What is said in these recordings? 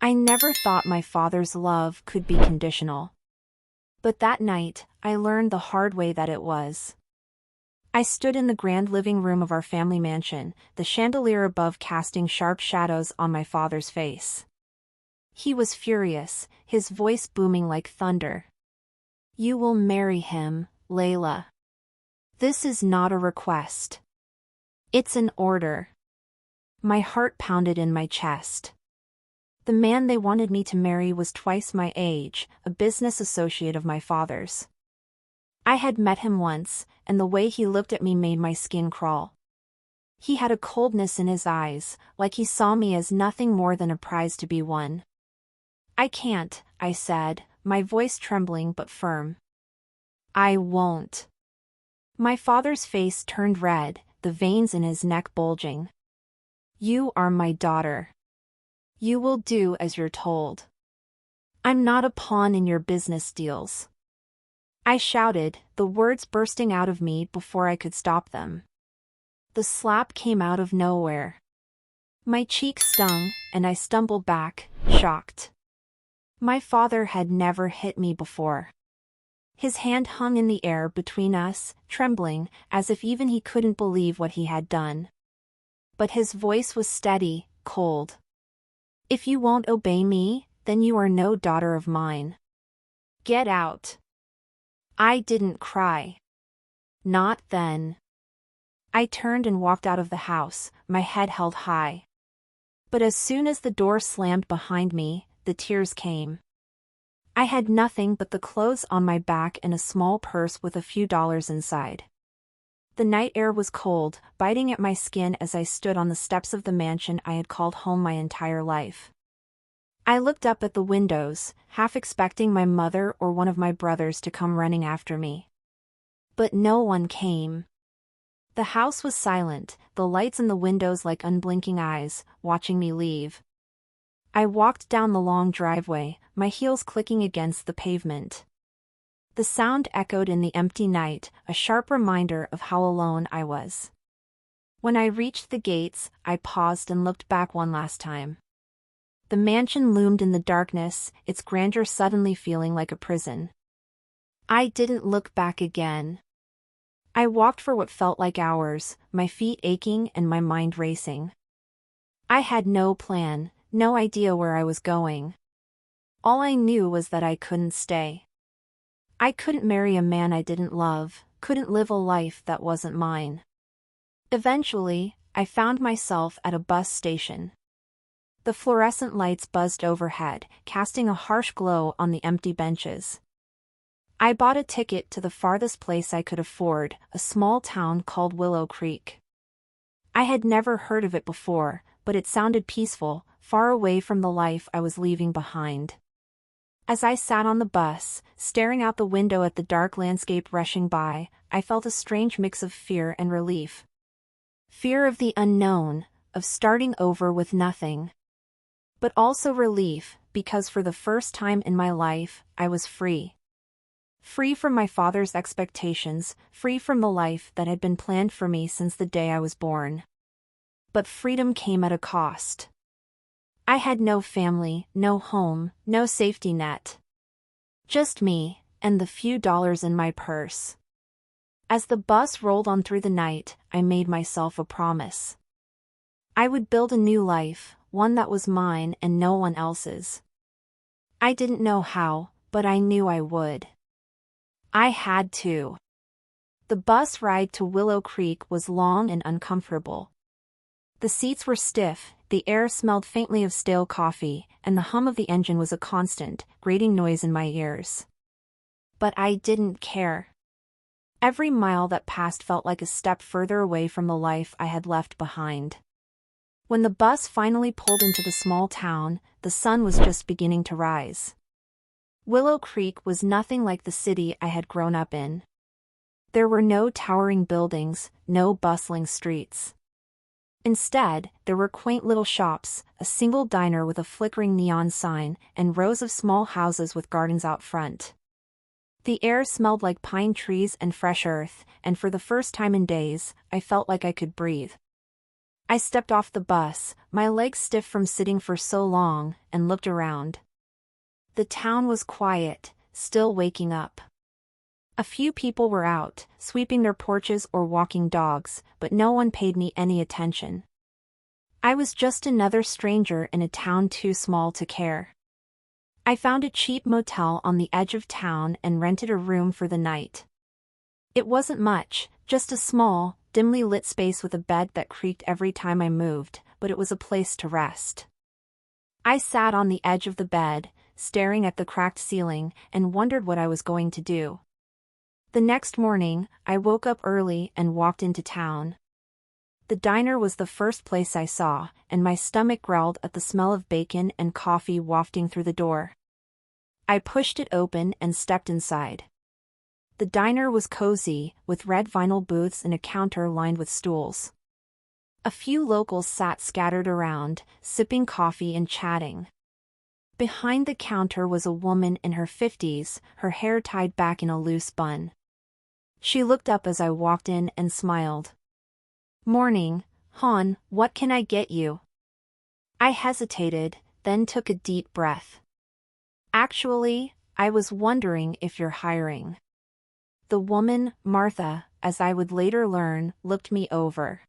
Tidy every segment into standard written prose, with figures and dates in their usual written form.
I never thought my father's love could be conditional. But that night, I learned the hard way that it was. I stood in the grand living room of our family mansion, the chandelier above casting sharp shadows on my father's face. He was furious, his voice booming like thunder. "You will marry him, Layla. This is not a request. It's an order." My heart pounded in my chest. The man they wanted me to marry was twice my age, a business associate of my father's. I had met him once, and the way he looked at me made my skin crawl. He had a coldness in his eyes, like he saw me as nothing more than a prize to be won. "I can't," I said, my voice trembling but firm. "I won't." My father's face turned red, the veins in his neck bulging. "You are my daughter. You will do as you're told. I'm not a pawn in your business deals." I shouted, the words bursting out of me before I could stop them. The slap came out of nowhere. My cheek stung, and I stumbled back, shocked. My father had never hit me before. His hand hung in the air between us, trembling, as if even he couldn't believe what he had done. But his voice was steady, cold. "If you won't obey me, then you are no daughter of mine. Get out." I didn't cry. Not then. I turned and walked out of the house, my head held high. But as soon as the door slammed behind me, the tears came. I had nothing but the clothes on my back and a small purse with a few dollars inside. The night air was cold, biting at my skin as I stood on the steps of the mansion I had called home my entire life. I looked up at the windows, half expecting my mother or one of my brothers to come running after me. But no one came. The house was silent, the lights in the windows like unblinking eyes, watching me leave. I walked down the long driveway, my heels clicking against the pavement. The sound echoed in the empty night, a sharp reminder of how alone I was. When I reached the gates, I paused and looked back one last time. The mansion loomed in the darkness, its grandeur suddenly feeling like a prison. I didn't look back again. I walked for what felt like hours, my feet aching and my mind racing. I had no plan, no idea where I was going. All I knew was that I couldn't stay. I couldn't marry a man I didn't love, couldn't live a life that wasn't mine. Eventually, I found myself at a bus station. The fluorescent lights buzzed overhead, casting a harsh glow on the empty benches. I bought a ticket to the farthest place I could afford, a small town called Willow Creek. I had never heard of it before, but it sounded peaceful, far away from the life I was leaving behind. As I sat on the bus, staring out the window at the dark landscape rushing by, I felt a strange mix of fear and relief. Fear of the unknown, of starting over with nothing. But also relief, because for the first time in my life, I was free. Free from my father's expectations, free from the life that had been planned for me since the day I was born. But freedom came at a cost. I had no family, no home, no safety net. Just me, and the few dollars in my purse. As the bus rolled on through the night, I made myself a promise. I would build a new life, one that was mine and no one else's. I didn't know how, but I knew I would. I had to. The bus ride to Willow Creek was long and uncomfortable. The seats were stiff, the air smelled faintly of stale coffee, and the hum of the engine was a constant, grating noise in my ears. But I didn't care. Every mile that passed felt like a step further away from the life I had left behind. When the bus finally pulled into the small town, the sun was just beginning to rise. Willow Creek was nothing like the city I had grown up in. There were no towering buildings, no bustling streets. Instead, there were quaint little shops, a single diner with a flickering neon sign, and rows of small houses with gardens out front. The air smelled like pine trees and fresh earth, and for the first time in days, I felt like I could breathe. I stepped off the bus, my legs stiff from sitting for so long, and looked around. The town was quiet, still waking up. A few people were out, sweeping their porches or walking dogs, but no one paid me any attention. I was just another stranger in a town too small to care. I found a cheap motel on the edge of town and rented a room for the night. It wasn't much, just a small, dimly lit space with a bed that creaked every time I moved, but it was a place to rest. I sat on the edge of the bed, staring at the cracked ceiling, and wondered what I was going to do. The next morning, I woke up early and walked into town. The diner was the first place I saw, and my stomach growled at the smell of bacon and coffee wafting through the door. I pushed it open and stepped inside. The diner was cozy, with red vinyl booths and a counter lined with stools. A few locals sat scattered around, sipping coffee and chatting. Behind the counter was a woman in her 50s, her hair tied back in a loose bun. She looked up as I walked in and smiled. "Morning, hon, what can I get you?" I hesitated, then took a deep breath. "Actually, I was wondering if you're hiring." The woman, Martha, as I would later learn, looked me over.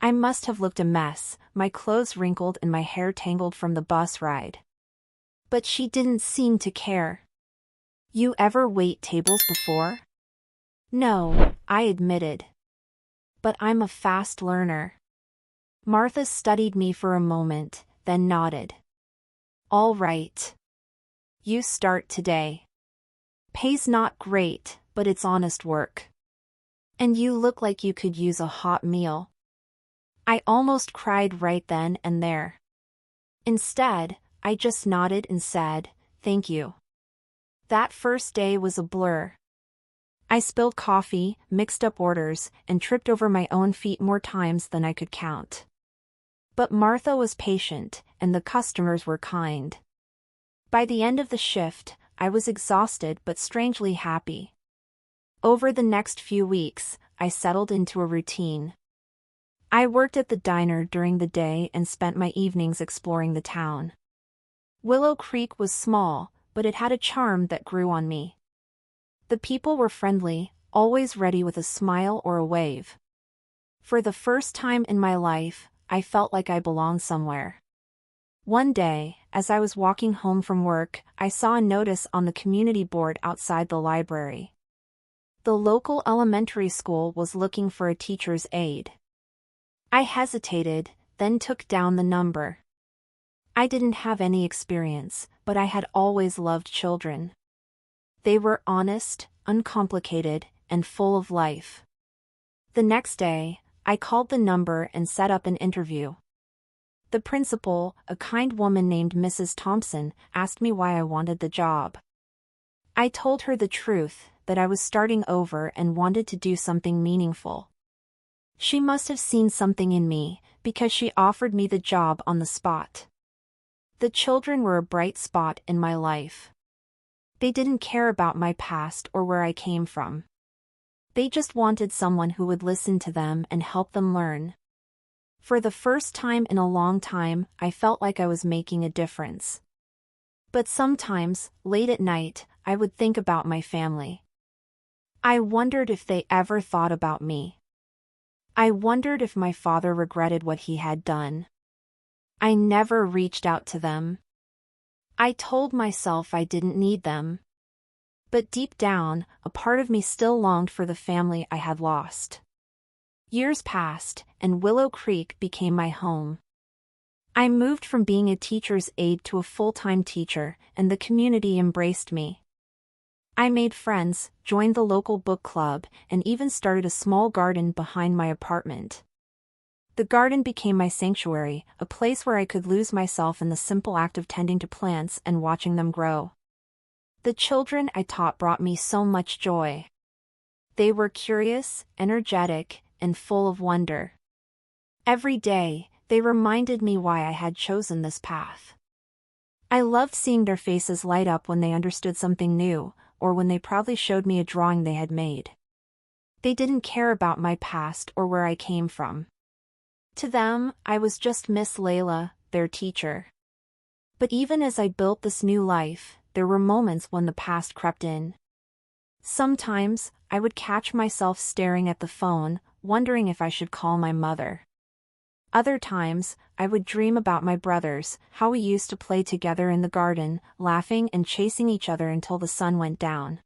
I must have looked a mess, my clothes wrinkled and my hair tangled from the bus ride. But she didn't seem to care. "You ever wait tables before?" "No," I admitted. "But I'm a fast learner." Martha studied me for a moment, then nodded. "All right. You start today. Pay's not great, but it's honest work. And you look like you could use a hot meal." I almost cried right then and there. Instead, I just nodded and said, "Thank you." That first day was a blur. I spilled coffee, mixed up orders, and tripped over my own feet more times than I could count. But Martha was patient, and the customers were kind. By the end of the shift, I was exhausted but strangely happy. Over the next few weeks, I settled into a routine. I worked at the diner during the day and spent my evenings exploring the town. Willow Creek was small, but it had a charm that grew on me. The people were friendly, always ready with a smile or a wave. For the first time in my life, I felt like I belonged somewhere. One day, as I was walking home from work, I saw a notice on the community board outside the library. The local elementary school was looking for a teacher's aide. I hesitated, then took down the number. I didn't have any experience, but I had always loved children. They were honest, uncomplicated, and full of life. The next day, I called the number and set up an interview. The principal, a kind woman named Mrs. Thompson, asked me why I wanted the job. I told her the truth, that I was starting over and wanted to do something meaningful. She must have seen something in me, because she offered me the job on the spot. The children were a bright spot in my life. They didn't care about my past or where I came from. They just wanted someone who would listen to them and help them learn. For the first time in a long time, I felt like I was making a difference. But sometimes, late at night, I would think about my family. I wondered if they ever thought about me. I wondered if my father regretted what he had done. I never reached out to them. I told myself I didn't need them. But deep down, a part of me still longed for the family I had lost. Years passed, and Willow Creek became my home. I moved from being a teacher's aide to a full-time teacher, and the community embraced me. I made friends, joined the local book club, and even started a small garden behind my apartment. The garden became my sanctuary, a place where I could lose myself in the simple act of tending to plants and watching them grow. The children I taught brought me so much joy. They were curious, energetic, and full of wonder. Every day, they reminded me why I had chosen this path. I loved seeing their faces light up when they understood something new, or when they proudly showed me a drawing they had made. They didn't care about my past or where I came from. To them, I was just Miss Layla, their teacher. But even as I built this new life, there were moments when the past crept in. Sometimes, I would catch myself staring at the phone, wondering if I should call my mother. Other times, I would dream about my brothers, how we used to play together in the garden, laughing and chasing each other until the sun went down.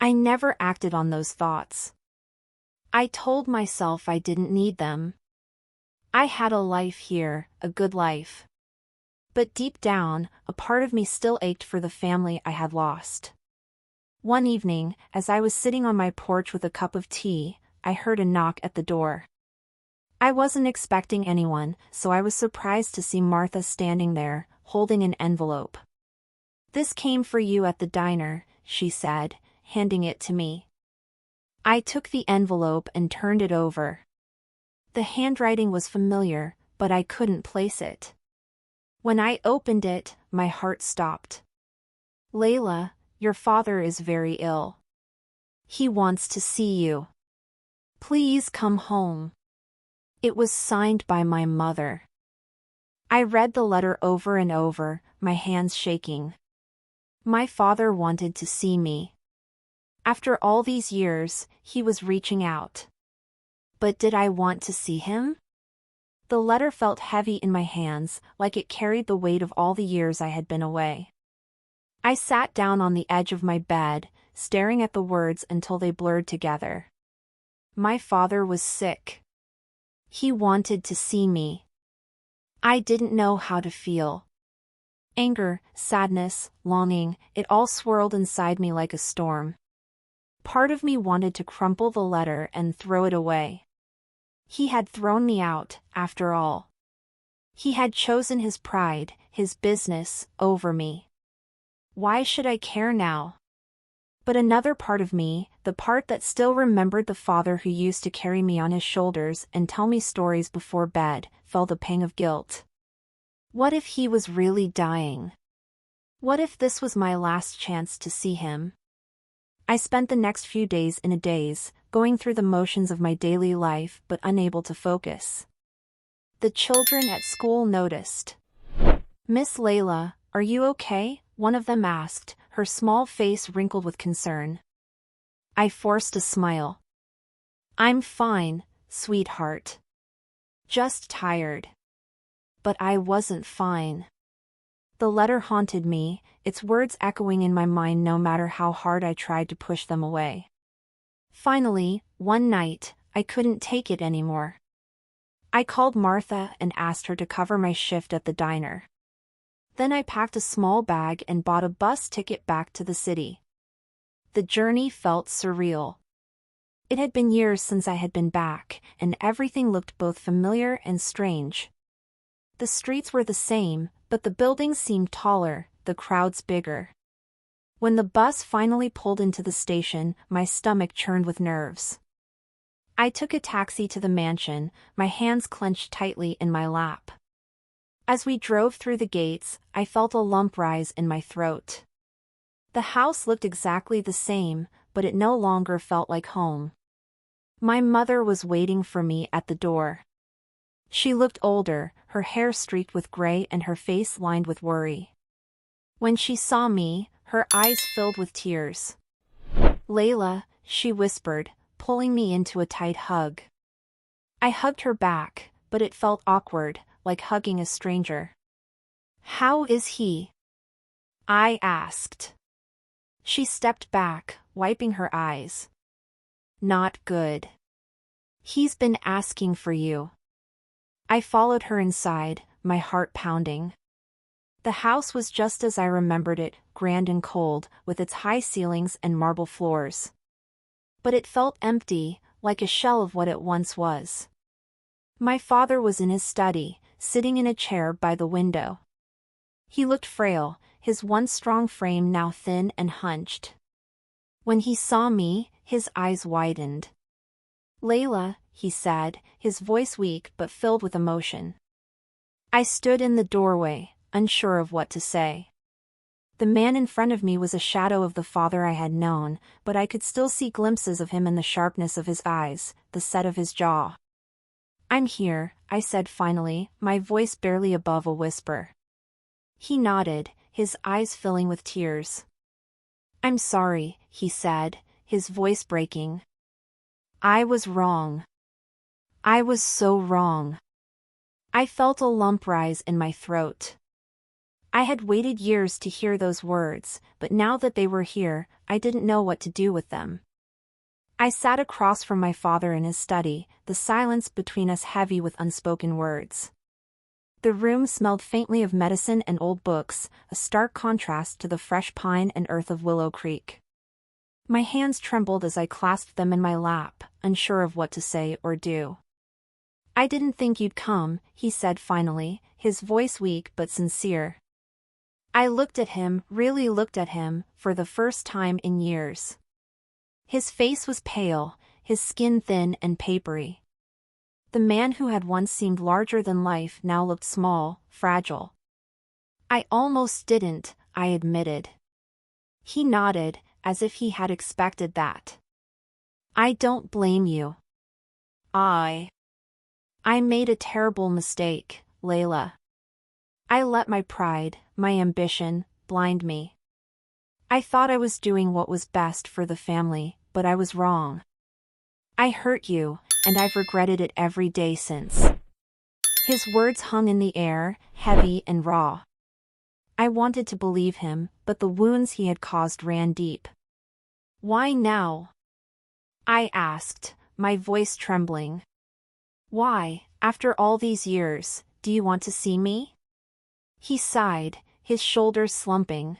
I never acted on those thoughts. I told myself I didn't need them. I had a life here, a good life. But deep down, a part of me still ached for the family I had lost. One evening, as I was sitting on my porch with a cup of tea, I heard a knock at the door. I wasn't expecting anyone, so I was surprised to see Martha standing there, holding an envelope. "This came for you at the diner," she said, handing it to me. I took the envelope and turned it over. The handwriting was familiar, but I couldn't place it. When I opened it, my heart stopped. "Layla, your father is very ill. He wants to see you. Please come home." It was signed by my mother. I read the letter over and over, my hands shaking. My father wanted to see me. After all these years, he was reaching out. But did I want to see him? The letter felt heavy in my hands, like it carried the weight of all the years I had been away. I sat down on the edge of my bed, staring at the words until they blurred together. My father was sick. He wanted to see me. I didn't know how to feel. Anger, sadness, longing, it all swirled inside me like a storm. Part of me wanted to crumple the letter and throw it away. He had thrown me out, after all. He had chosen his pride, his business, over me. Why should I care now? But another part of me, the part that still remembered the father who used to carry me on his shoulders and tell me stories before bed, felt a pang of guilt. What if he was really dying? What if this was my last chance to see him? I spent the next few days in a daze, going through the motions of my daily life but unable to focus. The children at school noticed. "Miss Layla, are you okay?" one of them asked, her small face wrinkled with concern. I forced a smile. "I'm fine, sweetheart. Just tired." But I wasn't fine. The letter haunted me, its words echoing in my mind no matter how hard I tried to push them away. Finally, one night, I couldn't take it anymore. I called Martha and asked her to cover my shift at the diner. Then I packed a small bag and bought a bus ticket back to the city. The journey felt surreal. It had been years since I had been back, and everything looked both familiar and strange. The streets were the same, but the buildings seemed taller, the crowds bigger. When the bus finally pulled into the station, my stomach churned with nerves. I took a taxi to the mansion, my hands clenched tightly in my lap. As we drove through the gates, I felt a lump rise in my throat. The house looked exactly the same, but it no longer felt like home. My mother was waiting for me at the door. She looked older, her hair streaked with gray and her face lined with worry. When she saw me, her eyes filled with tears. "Layla," she whispered, pulling me into a tight hug. I hugged her back, but it felt awkward, like hugging a stranger. "How is he?" I asked. She stepped back, wiping her eyes. "Not good. He's been asking for you." I followed her inside, my heart pounding. The house was just as I remembered it, grand and cold, with its high ceilings and marble floors. But it felt empty, like a shell of what it once was. My father was in his study, sitting in a chair by the window. He looked frail, his once strong frame now thin and hunched. When he saw me, his eyes widened. "Layla," he said, his voice weak but filled with emotion. I stood in the doorway, unsure of what to say. The man in front of me was a shadow of the father I had known, but I could still see glimpses of him in the sharpness of his eyes, the set of his jaw. I'm here, I said finally, my voice barely above a whisper. He nodded, his eyes filling with tears. I'm sorry, he said, his voice breaking. I was wrong. I was so wrong. I felt a lump rise in my throat. I had waited years to hear those words, but now that they were here, I didn't know what to do with them. I sat across from my father in his study, the silence between us heavy with unspoken words. The room smelled faintly of medicine and old books, a stark contrast to the fresh pine and earth of Willow Creek. My hands trembled as I clasped them in my lap, unsure of what to say or do. I didn't think you'd come, he said finally, his voice weak but sincere. I looked at him, really looked at him, for the first time in years. His face was pale, his skin thin and papery. The man who had once seemed larger than life now looked small, fragile. I almost didn't, I admitted. He nodded, as if he had expected that. I don't blame you. I made a terrible mistake, Layla. I let my pride, my ambition, blind me. I thought I was doing what was best for the family, but I was wrong. I hurt you, and I've regretted it every day since. His words hung in the air, heavy and raw. I wanted to believe him, but the wounds he had caused ran deep. Why now? I asked, my voice trembling. Why, after all these years, do you want to see me? He sighed, his shoulders slumping.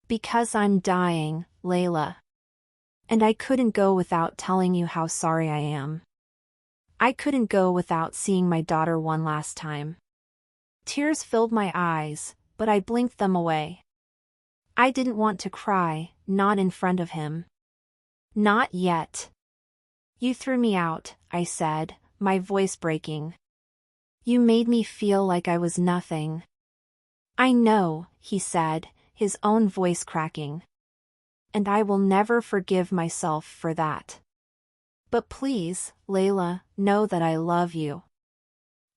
Because I'm dying, Layla. And I couldn't go without telling you how sorry I am. I couldn't go without seeing my daughter one last time. Tears filled my eyes, but I blinked them away. I didn't want to cry, not in front of him. Not yet. You threw me out, I said, my voice breaking. You made me feel like I was nothing. I know, he said, his own voice cracking. And I will never forgive myself for that. But please, Layla, know that I love you.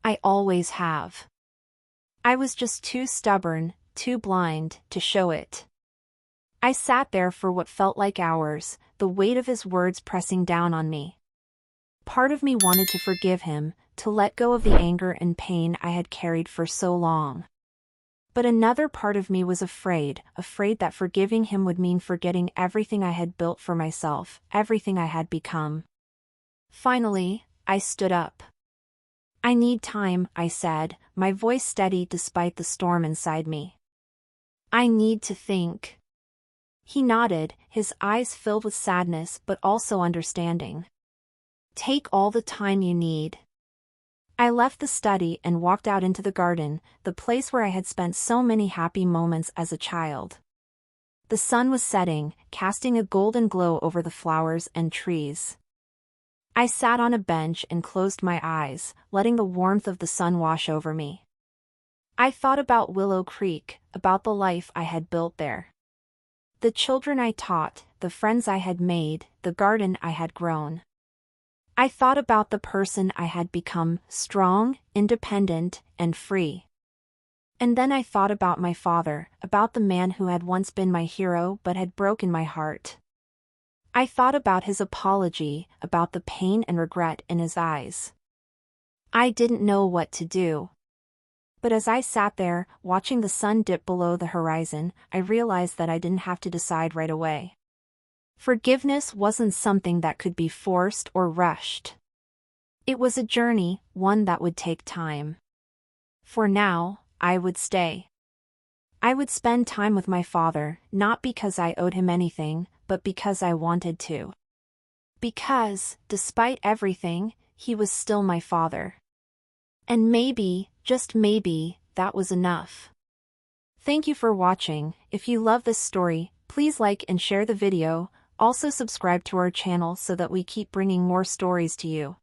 I always have. I was just too stubborn, too blind, to show it. I sat there for what felt like hours, the weight of his words pressing down on me. Part of me wanted to forgive him, to let go of the anger and pain I had carried for so long. But another part of me was afraid that forgiving him would mean forgetting everything I had built for myself, everything I had become. Finally, I stood up. I need time, I said, my voice steady despite the storm inside me. I need to think. He nodded, his eyes filled with sadness but also understanding. Take all the time you need. I left the study and walked out into the garden, the place where I had spent so many happy moments as a child. The sun was setting, casting a golden glow over the flowers and trees. I sat on a bench and closed my eyes, letting the warmth of the sun wash over me. I thought about Willow Creek, about the life I had built there. The children I taught, the friends I had made, the garden I had grown. I thought about the person I had become, strong, independent, and free. And then I thought about my father, about the man who had once been my hero but had broken my heart. I thought about his apology, about the pain and regret in his eyes. I didn't know what to do. But as I sat there, watching the sun dip below the horizon, I realized that I didn't have to decide right away. Forgiveness wasn't something that could be forced or rushed. It was a journey, one that would take time. For now, I would stay. I would spend time with my father, not because I owed him anything, but because I wanted to. Because, despite everything, he was still my father. And maybe, just maybe, that was enough. Thank you for watching. If you love this story, please like and share the video. Also subscribe to our channel so that we keep bringing more stories to you.